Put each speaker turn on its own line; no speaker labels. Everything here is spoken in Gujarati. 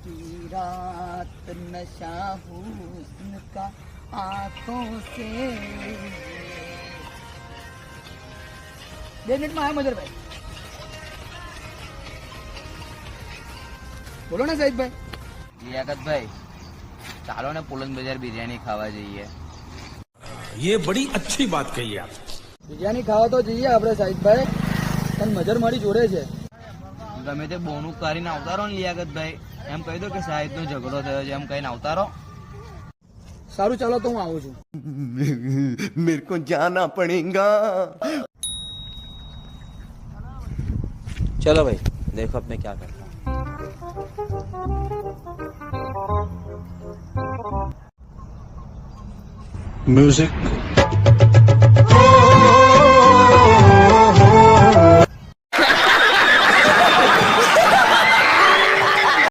की रात नशा हुस्न का आंखों से 2 મિનિટમાં આયા મજરભાઈ. બોલો ને સાહિદભાઈ.
લિયાકતભાઈ, ચાલો ને પુલંદ બજાર બિરયાની ખાવા જઈએ.
ये बड़ी अच्छी बात कही आप.
બિરયાની ખાવા તો જઈએ આપણે સાહિદભાઈ, પણ મજર મારી જોડે છે.
ગમે તે બોનું કરીને આવતારો ને લિયાકતભાઈ, એમ કહી દો કે સાહિદનો ઝઘડો થયો છે એમ કહીને આવતારો.
સારું ચાલો તો હું આવું છું.
मेरे को जाना पड़ेगा.
चलो भाई, देखो अब मैं क्या करता हूँ.
म्यूजिक